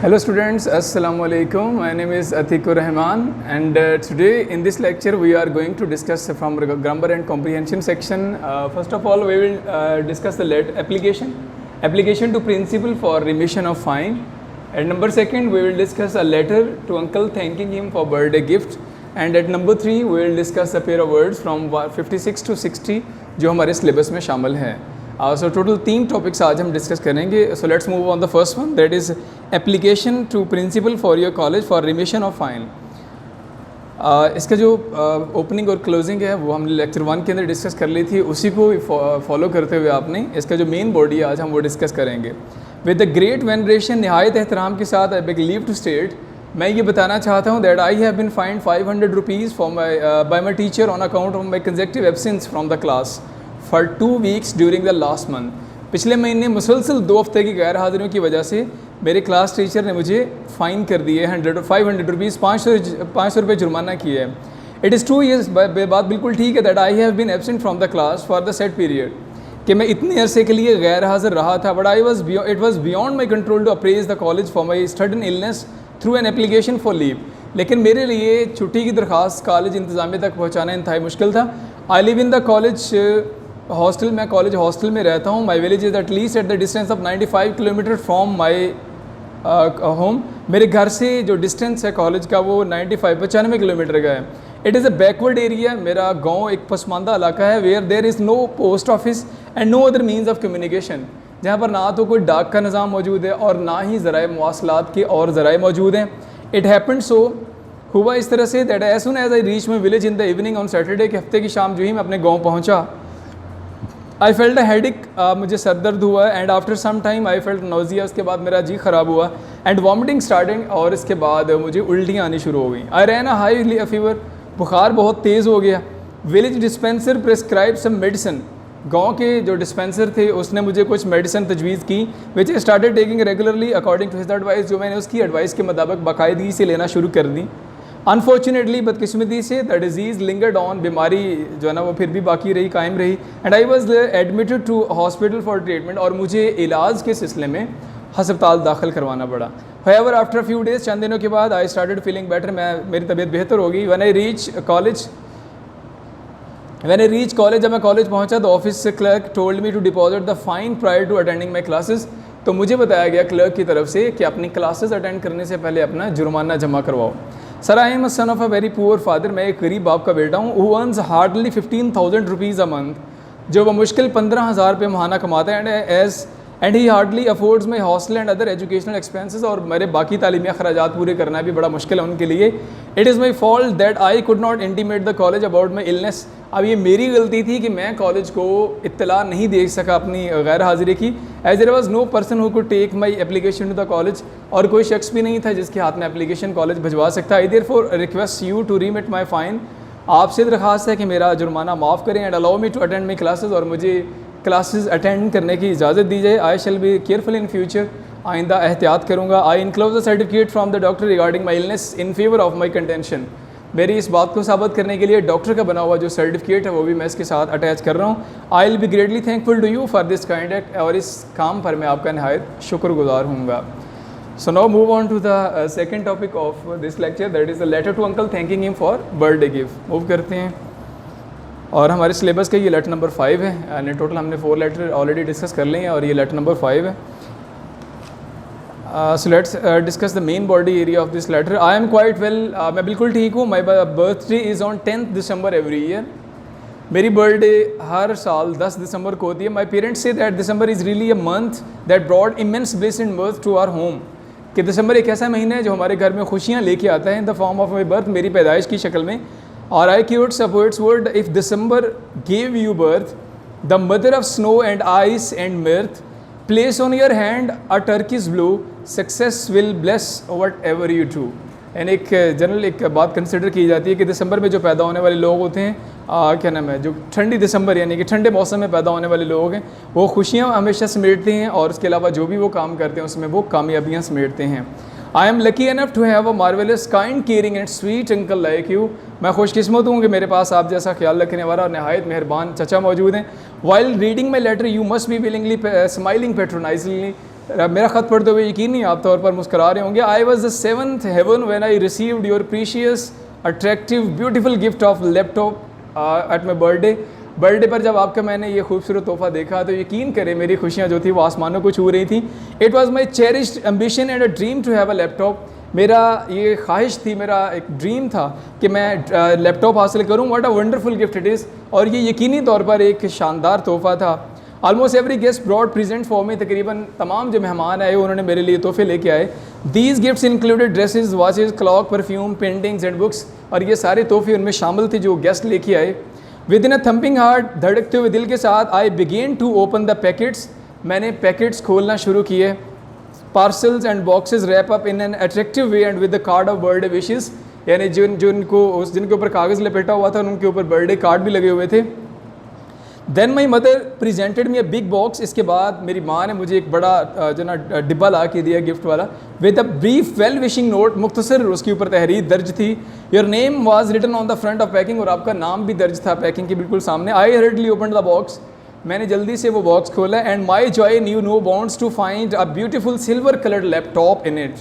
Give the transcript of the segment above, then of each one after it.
Hello students, Assalamu alaikum. My name is Atikur Rahman and today in this lecture we are going to discuss from grammar and comprehension section. First of all we will discuss the application to principal for remission of fine, and number second we will discuss a letter to uncle thanking him for birthday gift, and at number 3 we will discuss a pair of words from 56 to 60 जो हमारे syllabus में शामिल हैं. So total 3 topics आज हम discuss करेंगे. So let's move on the first one, that is application to principal for your college for remission of fine. इसका जो ओपनिंग और क्लोजिंग है वो हमने लेक्चर 1 के अंदर डिस्कस कर ली थी, उसी को फॉलो करते हुए आपने इसका जो मेन बॉडी है आज हम वो डिस्कस करेंगे. विद द ग्रेट वेनरेशन, नहायत एहतराम के साथ I beg leave to state, मैं ये बताना चाहता हूँ that I have been fined 500 rupees for by my teacher on account of my consecutive absence from the class for 2 weeks during the last month. पिछले महीने मुसलसल 2 हफ्ते की गैर हाजिरियों की वजह से मेरे क्लास टीचर ने मुझे फ़ाइन कर दिए 500 रुपीज़, 500 रुपये जुर्माना किए है. इट इज़ ट्रू, ये बात बिल्कुल ठीक है that I have been absent from the class for the said period, कि मैं इतने अरसे के लिए गैर हाजिर रहा था. But it was beyond my control to apprise the college for my sudden illness through an application for leave. लेकिन मेरे लिए छुट्टी की दरख्वास्त कॉलेज इंतज़ामिया तक पहुँचाना इंतहाई मुश्किल था. I live in the college hostel, मैं कॉलेज हॉस्टल में रहता हूँ. My village is at least at the distance of 95 kilometre from my home. मेरे घर से जो डिस्टेंस है कॉलेज का वो 95 किलोमीटर का है. It is a backward area. मेरा गांव एक पसमानदा इलाका है where there is no post office and no other means of communication, जहाँ पर ना तो कोई डाक का निज़ाम मौजूद है और ना ही ज़राए मवासलात के और ज़राए मौजूद हैं. इट हैपेंड सो, हुआ इस तरह से that as soon as I reach my village in the evening on Saturday, के हफ्ते की शाम जो ही मैं अपने गाँव पहुँचा, आई फेल्ट अ हेडिक, मुझे सर दर्द हुआ. And after some time I felt nausea, उसके बाद मेरा जी ख़राब हुआ. एंड वॉमिटिंग स्टार्टिंग, और इसके बाद मुझे उल्टियाँ आनी शुरू हो गई. आई रैन अ हाई फीवर, बुखार बहुत तेज़ हो गया. Village dispenser prescribe some medicine, गांव के जो डिस्पेंसर थे उसने मुझे कुछ मेडिसिन तजवीज़ की which I started taking regularly according to his advice, जो मैंने उसकी एडवाइस के मुताबिक बाकायदगी से लेना शुरू कर दी. अनफॉर्चुनेटली, बदकिस्मती से, द डिज़ीज़ लिंगर्ड ऑन, बीमारी जो है ना वो फिर भी बाकी रही, कायम रही. And I was admitted to hospital for treatment, और मुझे इलाज के सिलसिले में हस्पताल दाखिल करवाना पड़ा. हाउएवर आफ्टर फ्यू डेज़, चंद दिनों के बाद, आई स्टार्टेड फीलिंग बेटर, मेरी तबीयत बेहतर हो गई. व्हेन आई रीच कॉलेज, जब मैं कॉलेज पहुंचा तो ऑफिस से clerk told me to deposit the fine prior to attending my classes. तो मुझे बताया गया क्लर्क की तरफ से कि अपनी क्लासेस अटेंड करने से पहले अपना जुर्माना जमा करवाओ. Sir, I am a son of a very poor father, मैं एक गरीब बाप का बेटा हूँ. Who earns hardly 15,000 rupees a month, जो वह मुश्किल 15,000 रुपये महाना कमाता है. And he hardly affords my hostel and other educational expenses, और मेरे बाकी तालीमी अखराजात पूरे करना भी बड़ा मुश्किल है उनके लिए. It is my fault that I could not intimate the college about my illness. अब ये मेरी गलती थी कि मैं कॉलेज को इत्तला नहीं दे सका अपनी गैर हाजिरी की. As there was no person who could take my application to the college, और कोई शख्स भी नहीं था जिसके हाथ में एप्लीकेशन कॉलेज भिजवा सकता. I therefore request you to remit my fine, आपसे दरख्वास्त है कि मेरा जुर्माना माफ़ करें. And allow me to attend my classes, और मुझे क्लासेस अटेंड करने की इजाज़त दी जाए. I shall be careful in future, आइंदा एहतियात करूँगा. I enclose the certificate from the doctor regarding my illness in favour of my contention. मेरी इस बात को साबित करने के लिए डॉक्टर का बना हुआ जो सर्टिफिकेट है वो भी मैं इसके साथ अटैच कर रहा हूँ. I will be greatly thankful to you for this kind act, और इस काम पर मैं आपका नहायत शुक्रगुजार हूँगा. So now move on to the second topic of this lecture, that is the letter to uncle thanking him for birthday gift. Move करते हैं, और हमारे सिलेबस का ये लेटर नंबर 5 है. यानी टोटल हमने 4 लेटर ऑलरेडी डिस्कस कर लिए हैं, और ये लेटर नंबर 5 है. So let's discuss the main body area of this letter. I am quite well, मैं बिल्कुल ठीक हूँ. My birthday is on 10th December every year. मेरी बर्थडे हर साल 10 दिसंबर को होती है. My parents say that December is really a month that brought immense bliss and birth to our home, कि दिसंबर एक ऐसा महीना है जो हमारे घर में खुशियाँ लेके आता है in the form of my birth, मेरी पैदाइश की शक्ल में. और I quote supports word, if December gave you birth the mother of snow and ice and mirth, place on your hand a turquoise blue, success will bless whatever you do. यानी एक general एक बात consider की जाती है कि दिसंबर में जो पैदा होने वाले लोग होते हैं, क्या नाम है, जो ठंडी दिसंबर यानी कि ठंडे मौसम में पैदा होने वाले लोग हैं, वो खुशियाँ हमेशा समेटते हैं, और उसके अलावा जो भी वो काम करते हैं उसमें वो कामयाबियाँ समेटते हैं. I am lucky enough to have a marvellous kind caring and sweet uncle like you. मैं खुशकिस्मत हूँ कि मेरे पास आप जैसा ख्याल रखने वाला और नहायत मेहरबान चचा मौजूद हैं. While reading my letter you must be willingly smiling patronisingly. मेरा ख़त पढ़ते हुए यकीनी आप तौर पर मुस्कुरा रहे होंगे। I was the 7th heaven when I received your precious attractive beautiful gift of laptop at my birthday पर जब आपका मैंने ये खूबसूरत तोहफ़ा देखा तो यकीन करें मेरी खुशियाँ जो थी वो आसमानों को छू रही थी। It was my cherished ambition and a dream to have a laptop. मेरा ये ख्वाहिश थी, मेरा एक ड्रीम था कि मैं लैपटॉप हासिल करूँ। What a wonderful gift it is. और ये यकीनी तौर पर एक शानदार तोहफ़ा था। Almost every guest brought present for me. तकरीबन तमाम जो मेहमान आए उन्होंने मेरे लिए तोहफे लेके आए। These gifts included dresses, watches, clock, perfume, paintings and books. और ये सारे तोहफे उनमें शामिल थे जो गेस्ट लेके आए। Within a thumping heart, धड़कते हुए दिल के साथ, I begin to open the packets. मैंने पैकेट्स खोलना शुरू किए। Parcels and boxes wrap up in an attractive way and with the card of birthday wishes. यानी जिनके ऊपर कागज़ लपेटा हुआ था उनके ऊपर बर्थडे कार्ड भी लगे हुए थे। Then my mother presented me a big box. इसके बाद मेरी माँ ने मुझे एक बड़ा जो ना डिब्बा ला के दिया गिफ्ट वाला, with a brief well wishing note. मुख्तसर उसके ऊपर तहरीर दर्ज थी। Your name was written on the front of packing. और आपका नाम भी दर्ज था पैकिंग के बिल्कुल सामने। I hardly open the box. मैंने जल्दी से वो बॉक्स खोला। And my joy knew no bounds to find a beautiful silver coloured laptop in it.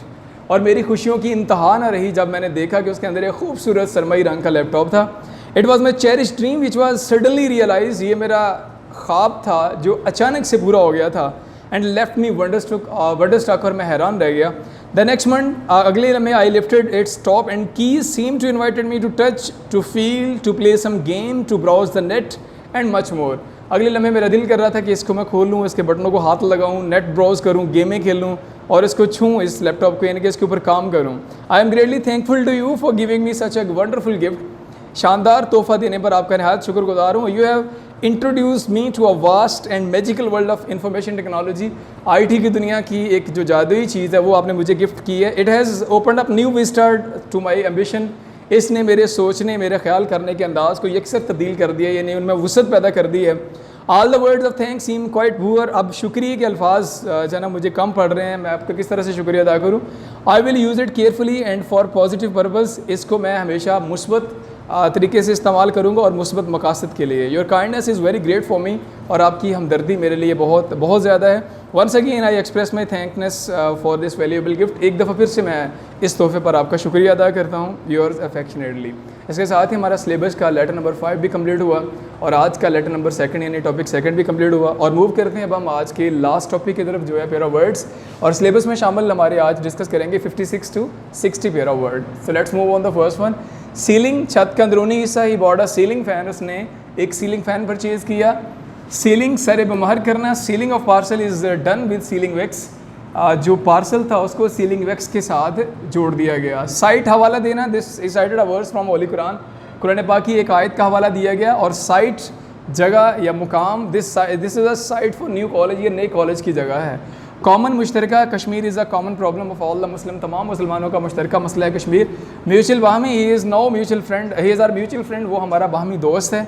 और मेरी खुशियों की इंतहा ना रही जब मैंने देखा कि उसके अंदर एक खूबसूरत सरमई रंग का लैपटॉप था। It was my cherish dream which was suddenly realise. ये मेरा ख्वाब था जो अचानक से पूरा हो गया था। And left me wonderstruck. और मैं हैरान रह गया। द नेक्स्ट मंथ, अगले लम्हे, I lifted its top and keys seem to invited me to touch, to feel, to play some game, to browse the net and much more. अगले लम्हे मेरा दिल कर रहा था कि इसको मैं खोल लूँ, इसके बटनों को हाथ लगाऊँ, नेट ब्राउज करूँ, गेमें खेलूँ और इसको छूँ, इस लैपटॉप को, यानी कि इसके ऊपर काम करूँ। I am greatly thankful to you for giving me such a wonderful gift. शानदार तोहफ़ा देने पर आपका नहायत शुक्रगुजार हूँ। You have introduce me to a vast and magical world of information technology. IT की दुनिया की एक जो जादुई चीज़ है वो आपने मुझे गिफ्ट की है। It has opened up new vista to my ambition. इसने मेरे सोचने, मेरे ख्याल करने के अंदाज़ को यकसर तब्दील कर दिया, यानी उनमें वुसअत पैदा कर दी है। All the words of thanks seem quite poor. अब शुक्रिया के अल्फाज जो ना मुझे कम पड़ रहे हैं, मैं आपका किस तरह से शुक्रिया अदा करूँ। I will use it carefully and for positive purpose. इसको मैं हमेशा मुस्बत तरीके से इस्तेमाल करूँगा और मुस्बत मकासद के लिए। Your kindness is very great for me. और आपकी हमदर्दी मेरे लिए बहुत बहुत ज़्यादा है। Once again I express my thankness for this valuable gift. एक दफ़ा फिर से मैं इस तोहफे पर आपका शुक्रिया अदा करता हूँ। Yours affectionately. इसके साथ ही हमारा सिलेबस का लेटर नंबर 5 भी कंप्लीट हुआ और आज का लेटर नंबर 2 यानी टॉपिक 2 भी कंप्लीट हुआ। और मूव करते हैं अब हम आज के लास्ट टॉपिक की तरफ जो है पेयर ऑफ वर्ड्स। और सिलेबस में शामिल हमारे आज डिस्कस करेंगे 56 to 60 pair of word. So let's move on the first one. Ceiling, छत का अंदरूनी हिस्सा ही बॉर्ड अ सीलिंग फ़ैन। उसने एक सीलिंग फ़ैन परचेज़ किया। सीलिंग, सर बमहर करना। Ceiling of parcel is done with sealing wax. जो पार्सल था उसको सीलिंग वैक्स के साथ जोड़ दिया गया। साइट, हवाला देना। This is cited a verse from holy Quran. Quran पाक की एक आयत का हवाला दिया गया। और साइट, जगह या मुकाम। This is a site for new college. ये नए कॉलेज की जगह है। कॉमन, मुश्तरका। Kashmir is a common problem of all the Muslim. तमाम मुसलमानों का मुश्तरका मसला है कश्मीर। म्यूचुअल, बाहमी। He is no mutual friend. He is our mutual friend. वो हमारा बाहमी दोस्त है।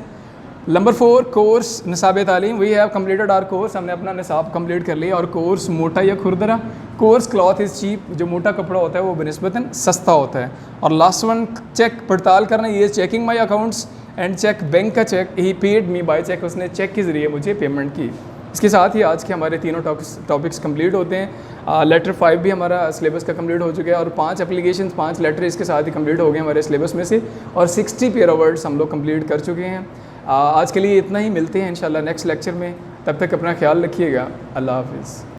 नंबर 4, कोर्स, निसाब तालीम। We have completed our course. हमने अपना निसाब कंप्लीट कर लिया। और कोर्स, मोटा या खुरदरा। Coarse, cloth is cheap. जो मोटा कपड़ा होता है वो बनिस्बतन सस्ता होता है। और लास्ट वन, चेक, पड़ताल करना। ये checking my accounts and cheque, bank का cheque. He paid me by cheque. उसने चेक के ज़रिए मुझे पेमेंट की। इसके साथ ही आज के हमारे तीनों टॉपिक्स कंप्लीट होते हैं। लेटर 5 भी हमारा सिलेबस का कंप्लीट हो चुका है। और 5 एप्लीकेशन, 5 लेटर इसके साथ ही कंप्लीट हो गए हमारे सिलेबस में से। और 60 पेयर ऑफ वर्ड्स हम लोग कंप्लीट कर चुके हैं। आज के लिए इतना ही। मिलते हैं इंशाल्लाह नेक्स्ट लेक्चर में। तब तक अपना ख्याल रखिएगा। अल्लाह हाफिज़।